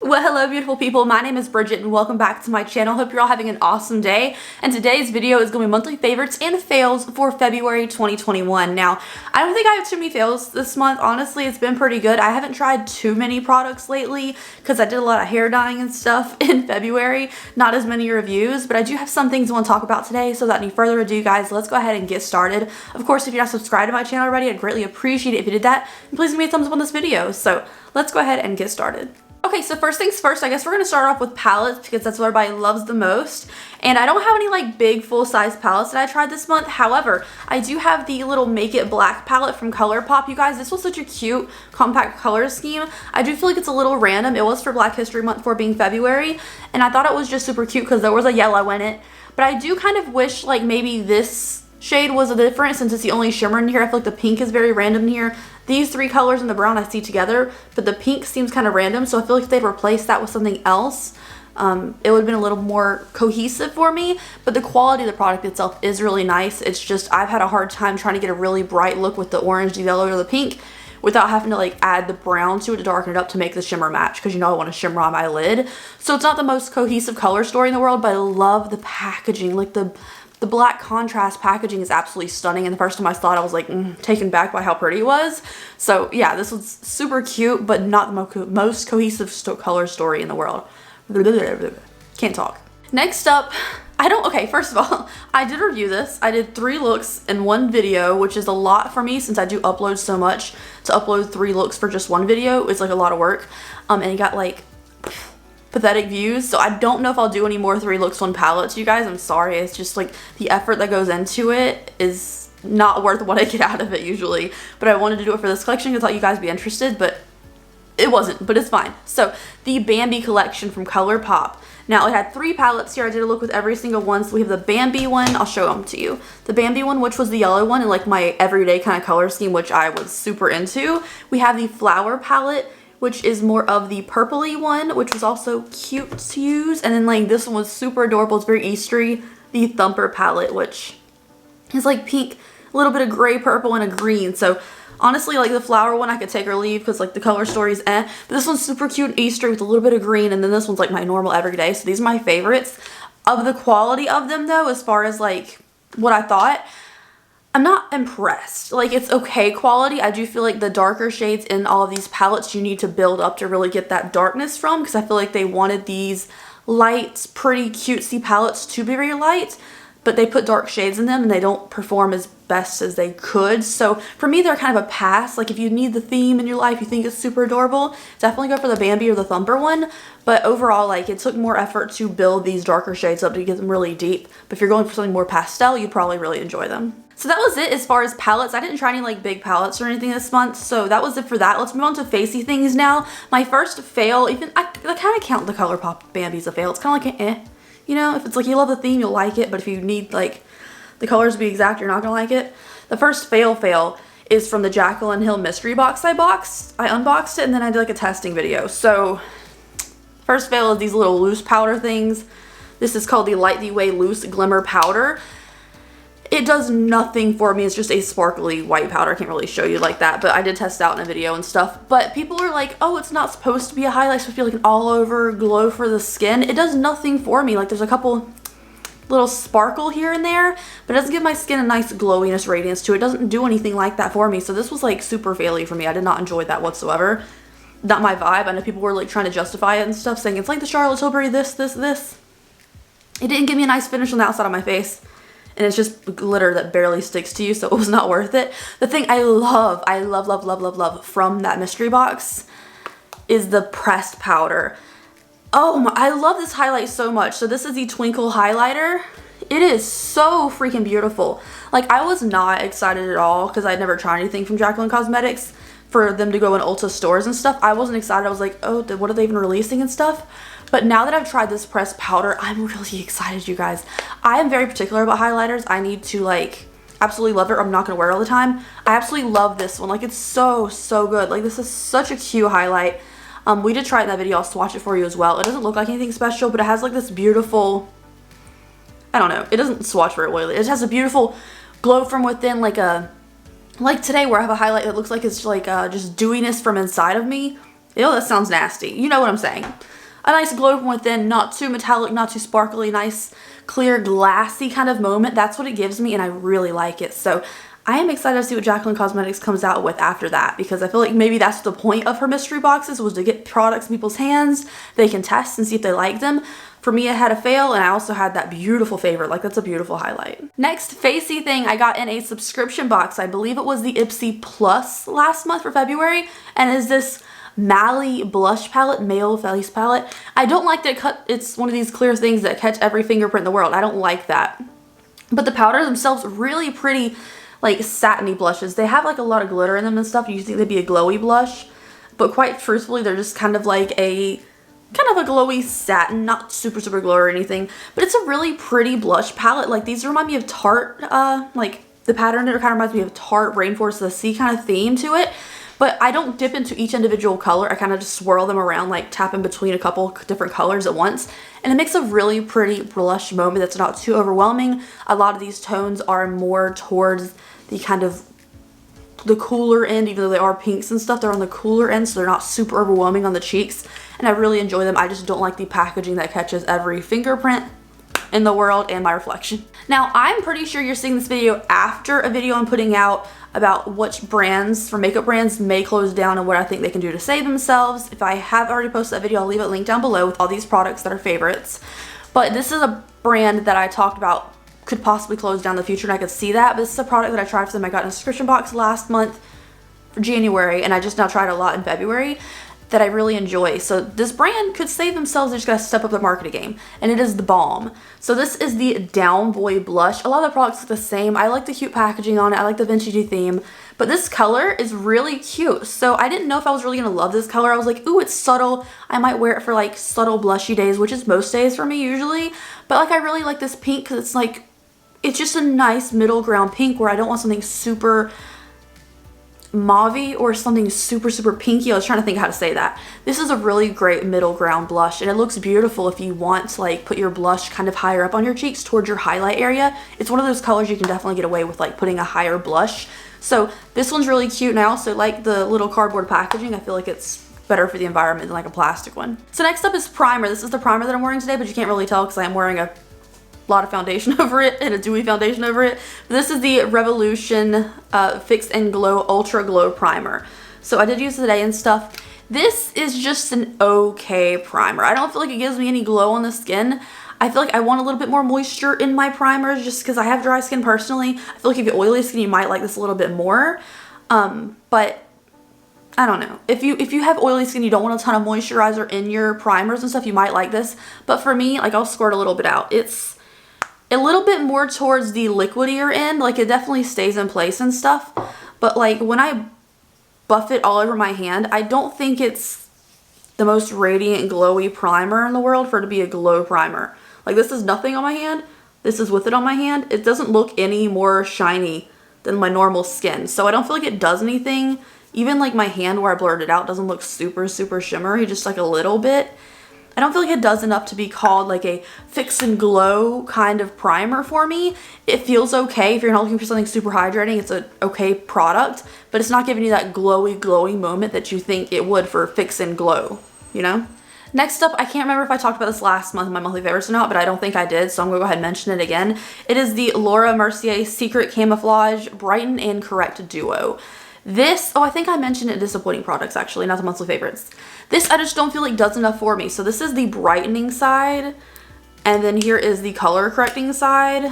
Well, hello beautiful people, my name is Bridget and welcome back to my channel. Hope you're all having an awesome day, and today's video is going to be monthly favorites and fails for February 2021. Now, I don't think I have too many fails this month. Honestly, it's been pretty good. I haven't tried too many products lately because I did a lot of hair dyeing and stuff in February. Not as many reviews, but I do have some things I want to talk about today, so without any further ado, guys, let's go ahead and get started. Of course, if you're not subscribed to my channel already, I'd greatly appreciate it if you did that, and please give me a thumbs up on this video. So let's go ahead and get started. Okay, so first things first, I guess we're going to start off with palettes because that's what everybody loves the most. And I don't have any like big full-size palettes that I tried this month. However, I do have the little Make It Black palette from ColourPop. You guys, this was such a cute compact color scheme. I do feel like it's a little random. It was for Black History Month for being February. And I thought it was just super cute because there was a yellow in it. But I do kind of wish like maybe this shade was different since it's the only shimmer in here. I feel like the pink is very random here. These three colors and the brown I see together, but the pink seems kind of random, so I feel like if they'd replaced that with something else, it would have been a little more cohesive for me. But the quality of the product itself is really nice. It's just I've had a hard time trying to get a really bright look with the orange, the yellow, or the pink without having to like add the brown to it to darken it up to make the shimmer match, because you know I want to shimmer on my lid. So it's not the most cohesive color story in the world, but I love the packaging. Like the black contrast packaging is absolutely stunning, and the first time I saw it I was like taken back by how pretty it was. So yeah, this was super cute, but not the most cohesive color story in the world. Can't talk. Next up, okay, first of all, I did review this. I did 3 looks in one video, which is a lot for me since I do upload so much. To upload 3 looks for just one video is like a lot of work. And it got like pathetic views, so I don't know if I'll do any more 3 looks 1 palettes, you guys. I'm sorry, it's just like the effort that goes into it is not worth what I get out of it usually. But I wanted to do it for this collection because I thought you guys would be interested, but it wasn't, but it's fine. So the Bambi collection from ColourPop. Now it had 3 palettes here. I did a look with every single one. So we have the Bambi one, I'll show them to you. The Bambi one, which was the yellow one and like my everyday kind of color scheme, which I was super into. We have the Flower palette, which is more of the purpley one, which was also cute to use. And then like this one was super adorable. It's very Eastery. The Thumper palette, which is like pink, a little bit of gray, purple, and a green. So honestly, like the flower one I could take or leave because like the color story's But this one's super cute and Eastery with a little bit of green. And then this one's like my normal everyday. So these are my favorites. Of the quality of them though, as far as like what I thought, I'm not impressed. Like, it's okay quality. I do feel like the darker shades in all of these palettes you need to build up to really get that darkness from, because I feel like they wanted these light, pretty cutesy palettes to be very light, but they put dark shades in them and they don't perform as best as they could. So for me, they're kind of a pass. Like if you need the theme in your life, you think it's super adorable, definitely go for the Bambi or the Thumper one. But overall, like it took more effort to build these darker shades up to get them really deep. But if you're going for something more pastel, you'd probably really enjoy them. So that was it as far as palettes. I didn't try any like big palettes or anything this month, so that was it for that. Let's move on to facey things now. My first fail, even I kind of count the ColourPop Bambi as a fail. It's kind of like an you know, if it's like you love the theme, you'll like it, but if you need like the colors to be exact, you're not gonna like it. The first fail is from the Jaclyn Hill mystery box I unboxed it, and then I did like a testing video. So first fail is these little loose powder things. This is called the Light the Way Loose Glimmer Powder. It does nothing for me. It's just a sparkly white powder. I can't really show you like that, but I did test it out in a video and stuff. But people are like, oh, it's not supposed to be a highlight. It's supposed to be like an all over glow for the skin. It does nothing for me. Like there's a couple little sparkle here and there, but it doesn't give my skin a nice glowiness radiance to it. It doesn't do anything like that for me. So this was like super faily for me. I did not enjoy that whatsoever. Not my vibe. I know people were like trying to justify it and stuff, saying it's like the Charlotte Tilbury this. It didn't give me a nice finish on the outside of my face. And it's just glitter that barely sticks to you, so it was not worth it. The thing I love from that mystery box is the pressed powder. Oh my, I love this highlight so much. So this is the Twinkle highlighter. It is so freaking beautiful. Like I was not excited at all because I'd never tried anything from Jaclyn Cosmetics for them to go in Ulta stores and stuff. I wasn't excited. I was like, oh, what are they even releasing and stuff? But now that I've tried this pressed powder, I'm really excited, you guys. I am very particular about highlighters. I need to like absolutely love it or I'm not gonna wear it all the time. I absolutely love this one. Like it's so good. Like this is such a cute highlight. We did try it in that video. I'll swatch it for you as well. It doesn't look like anything special, but it has like this beautiful, I don't know. It doesn't swatch very oily. It has a beautiful glow from within, like today where I have a highlight that looks like it's like just dewiness from inside of me. Ew, that sounds nasty. You know what I'm saying. a nice glow from within, not too metallic, not too sparkly, nice clear glassy kind of moment. That's what it gives me, and I really like it. So I am excited to see what Jaclyn Cosmetics comes out with after that, because I feel like maybe that's the point of her mystery boxes, was to get products in people's hands they can test and see if they like them. For me, I had a fail, and I also had that beautiful favorite. Like, that's a beautiful highlight. Next facey thing I got in a subscription box. I believe it was the Ipsy Plus last month for February, and is this Mally blush palette, male face palette. I don't like that it's one of these clear things that catch every fingerprint in the world. I don't like that. But the powders themselves, really pretty, like satiny blushes. They have like a lot of glitter in them and stuff. You think they'd be a glowy blush, but quite truthfully, they're just kind of like a glowy satin, not super glowy or anything, but it's a really pretty blush palette. Like, these remind me of Tarte, like the pattern kind of reminds me of Tarte Rainforest of the Sea kind of theme to it. But I don't dip into each individual color. I kind of just swirl them around, like tap in between a couple different colors at once. And it makes a really pretty blush moment that's not too overwhelming. A lot of these tones are more towards the kind of the cooler end, even though they are pinks and stuff. They're on the cooler end, so they're not super overwhelming on the cheeks. And I really enjoy them. I just don't like the packaging that catches every fingerprint in the world and my reflection. Now, I'm pretty sure you're seeing this video after a video I'm putting out about which brands, for makeup brands, may close down and what I think they can do to save themselves. If I have already posted that video, I'll leave it linked down below with all these products that are favorites. But this is a brand that I talked about could possibly close down in the future, and I could see that. But this is a product that I tried for them. I got in a subscription box last month for January, and I just now tried a lot in February that I really enjoy. So this brand could save themselves. They just gotta step up their marketing game, and it is the Balm. So this is the Down Boy blush. A lot of the products look the same. I like the cute packaging on it. I like the vintagey theme, but this color is really cute. So I didn't know if I was really gonna love this color. I was like, ooh, it's subtle. I might wear it for like subtle blushy days, which is most days for me usually. But like, I really like this pink because it's like, it's just a nice middle ground pink where I don't want something super mauve or something super pinky. I was trying to think how to say that. This is a really great middle ground blush, and it looks beautiful if you want to like put your blush kind of higher up on your cheeks towards your highlight area. It's one of those colors you can definitely get away with like putting a higher blush. So this one's really cute, and I also like the little cardboard packaging. I feel like it's better for the environment than like a plastic one. So next up is primer. This is the primer that I'm wearing today, but you can't really tell because I am wearing a lot of foundation over it and a dewy foundation over it. This is the Revolution Fix and Glow Ultra Glow Primer. So I did use it today and stuff. This is just an okay primer. I don't feel like it gives me any glow on the skin. I feel like I want a little bit more moisture in my primers just because I have dry skin personally. I feel like if you have oily skin, you might like this a little bit more. But I don't know. If you have oily skin, you don't want a ton of moisturizer in your primers and stuff, you might like this. But for me, like, I'll squirt a little bit out. It's a little bit more towards the liquidier end. Like, it definitely stays in place and stuff. But like, when I buff it all over my hand, I don't think it's the most radiant glowy primer in the world for it to be a glow primer. Like, this is nothing on my hand. This is with it on my hand. It doesn't look any more shiny than my normal skin. So I don't feel like it does anything. Even like my hand where I blurred it out doesn't look super shimmery, just like a little bit. I don't feel like it does enough to be called like a fix and glow kind of primer for me. It feels okay if you're not looking for something super hydrating. It's an okay product, but it's not giving you that glowy moment that you think it would for fix and glow, you know? Next up, I can't remember if I talked about this last month in my monthly favorites or not, but I don't think I did, so I'm gonna go ahead and mention it again. It is the Laura Mercier Secret Camouflage Brighten and Correct Duo. This, oh, I think I mentioned it, disappointing products actually, not the monthly favorites. This I just don't feel like does enough for me. So this is the brightening side, and then here is the color correcting side.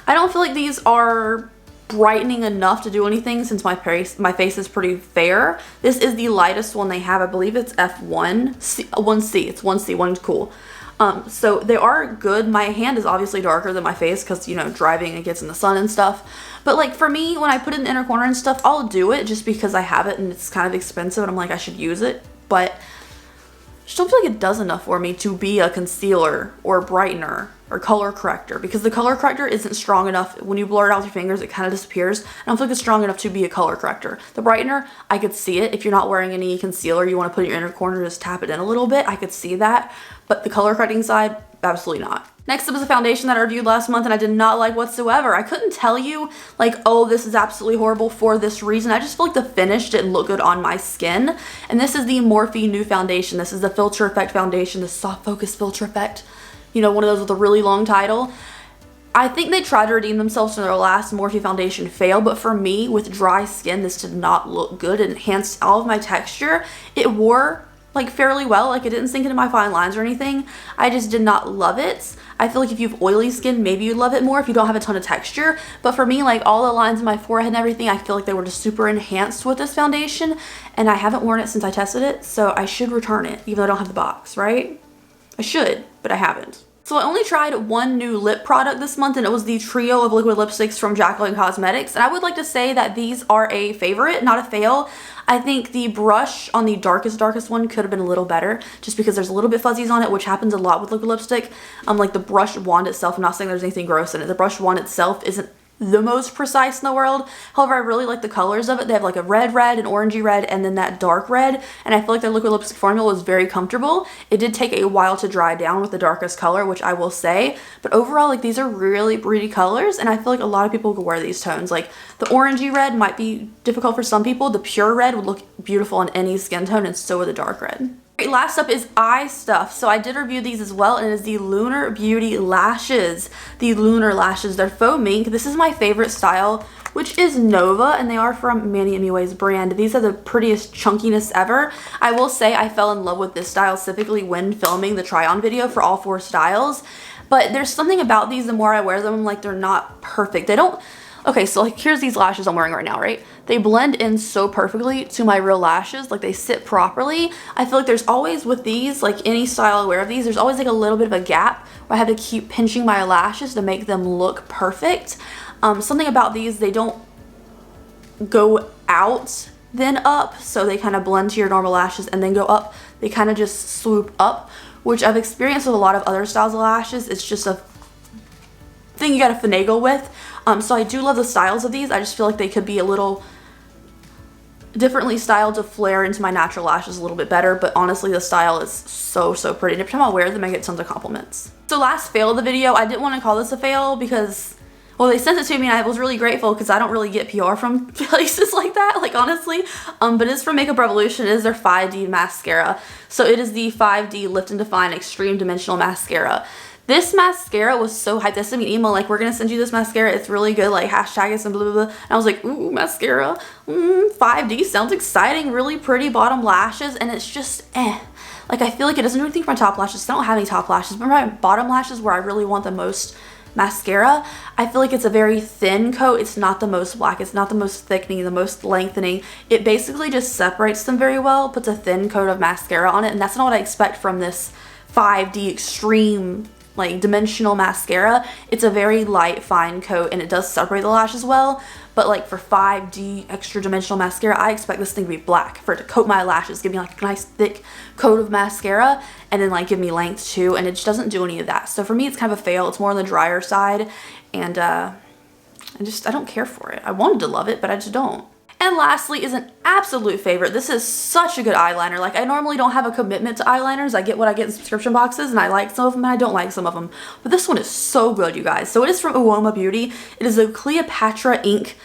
I don't feel like these are brightening enough to do anything since my face is pretty fair. This is the lightest one they have. I believe it's F1, 1C. It's 1C, one's cool. So they are good. My hand is obviously darker than my face because, you know, driving, it gets in the sun and stuff. But like for me, when I put it in the inner corner and stuff, I'll do it just because I have it and it's kind of expensive and I'm like, I should use it. But I just don't feel like it does enough for me to be a concealer or brightener or color corrector, because the color corrector isn't strong enough. When you blur it out with your fingers, it kind of disappears. I don't feel like it's strong enough to be a color corrector. The brightener, I could see it. If you're not wearing any concealer, you want to put it in your inner corner, just tap it in a little bit, I could see that. But the color correcting side, absolutely not. Next up is a foundation that I reviewed last month and I did not like whatsoever. I couldn't tell you like, oh, this is absolutely horrible for this reason. I just feel like the finish didn't look good on my skin. And this is the Morphe New Foundation. This is the Filter Effect foundation, the Soft Focus Filter Effect. You know, one of those with a really long title. I think they tried to redeem themselves from their last Morphe foundation fail, but for me, with dry skin, this did not look good. It enhanced all of my texture. It wore like fairly well, like it didn't sink into my fine lines or anything. I just did not love it. I feel like if you have oily skin, maybe you'd love it more if you don't have a ton of texture. But for me, like all the lines in my forehead and everything, I feel like they were just super enhanced with this foundation. And I haven't worn it since I tested it, so I should return it, even though I don't have the box, right? I should, but I haven't. So I only tried one new lip product this month, and it was the trio of liquid lipsticks from Jaclyn Cosmetics. And I would like to say that these are a favorite, not a fail. I think the brush on the darkest one could have been a little better, just because there's a little bit fuzzies on it, which happens a lot with liquid lipstick. Like the brush wand itself, I'm not saying there's anything gross in it. The brush wand itself isn't the most precise in the world. However, I really like the colors of it. They have like a red, an orangey red, and then that dark red. And I feel like their liquid lipstick formula was very comfortable. It did take a while to dry down with the darkest color, which I will say. But overall, like these are really pretty colors, and I feel like a lot of people could wear these tones. Like the orangey red might be difficult for some people. The pure red would look beautiful on any skin tone, and so would the dark red. Last up is eye stuff. So I did review these as well, and it is the Lunar Beauty lashes. The Lunar lashes, they're faux mink. This is my favorite style, which is Nova, and they are from Manny MUA's brand. These are the prettiest chunkiness ever. I will say I fell in love with this style specifically when filming the try on video for all 4 styles. But there's something about these, the more I wear them, like they're not perfect. They don't, okay, so like here's these lashes I'm wearing right now, right? They blend in so perfectly to my real lashes, like they sit properly. I feel like there's always with these, like any style I wear of these, there's always like a little bit of a gap where I have to keep pinching my lashes to make them look perfect. Something about these, they don't go out then up, so they kind of blend to your normal lashes and then go up. They kind of just swoop up, which I've experienced with a lot of other styles of lashes. It's just a thing you gotta finagle with. So I do love the styles of these. I just feel like they could be a little differently styled to flare into my natural lashes a little bit better, but honestly the style is so pretty. And every time I wear them I get tons of compliments. So last fail of the video, I didn't want to call this a fail because, well, they sent it to me and I was really grateful because I don't really get PR from places like that, like honestly. But it's from Makeup Revolution. It is their 5D mascara. So it is the 5D Lift and Define Extreme Dimensional Mascara. This mascara was so hyped. They sent me an email like, we're gonna send you this mascara, it's really good, like hashtag us and blah blah blah. And I was like, ooh, mascara, 5D sounds exciting, really pretty bottom lashes, and it's just like I feel like it doesn't do anything for my top lashes. I don't have any top lashes, but my bottom lashes where I really want the most mascara, I feel like it's a very thin coat. It's not the most black, it's not the most thickening, the most lengthening. It basically just separates them very well, puts a thin coat of mascara on it, and that's not what I expect from this 5D Extreme like dimensional mascara. It's a very light fine coat and it does separate the lashes well, but like for 5D extra dimensional mascara, I expect this thing to be black, for it to coat my lashes, give me like a nice thick coat of mascara, and then like give me length too, and it just doesn't do any of that. So for me it's kind of a fail. It's more on the drier side, and I don't care for it. I wanted to love it, but I just don't. And lastly is an absolute favorite. This is such a good eyeliner. Like I normally don't have a commitment to eyeliners. I get what I get in subscription boxes and I like some of them and I don't like some of them. But this one is so good, you guys. So it is from Uoma Beauty. It is a Cleopatra ink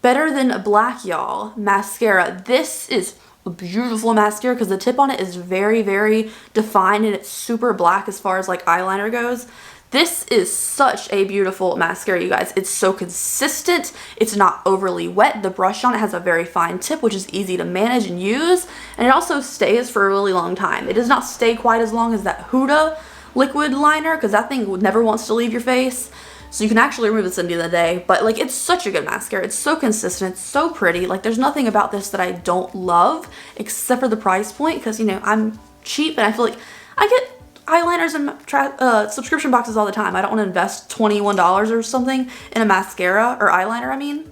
Better Than Black Y'all mascara. This is a beautiful mascara because the tip on it is very defined and it's super black as far as like eyeliner goes. This is such a beautiful mascara, you guys. It's so consistent. It's not overly wet. The brush on it has a very fine tip, which is easy to manage and use. And it also stays for a really long time. It does not stay quite as long as that Huda liquid liner because that thing never wants to leave your face. So you can actually remove this at the end of the day. But like, it's such a good mascara. It's so consistent. It's so pretty. Like there's nothing about this that I don't love except for the price point because, you know, I'm cheap and I feel like I get eyeliners and subscription boxes all the time. I don't want to invest $21 or something in a mascara or eyeliner, I mean.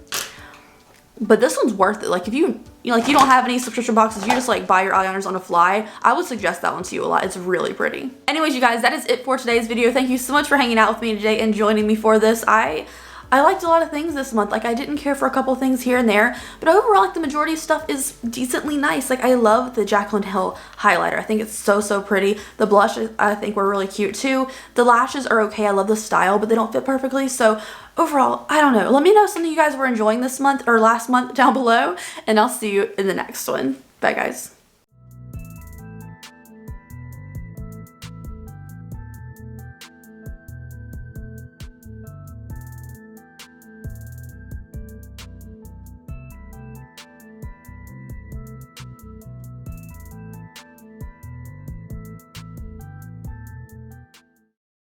But this one's worth it. Like if you don't have any subscription boxes, you just like buy your eyeliners on the fly, I would suggest that one to you a lot. It's really pretty. Anyways, you guys, that is it for today's video. Thank you so much for hanging out with me today and joining me for this. I I liked a lot of things this month. Like, I didn't care for a couple things here and there, but overall, like, the majority of stuff is decently nice. Like, I love the Jaclyn Hill highlighter. I think it's so pretty. The blush, I think, were really cute too. The lashes are okay. I love the style, but they don't fit perfectly. So overall, I don't know. Let me know something you guys were enjoying this month or last month down below, and I'll see you in the next one. Bye, guys.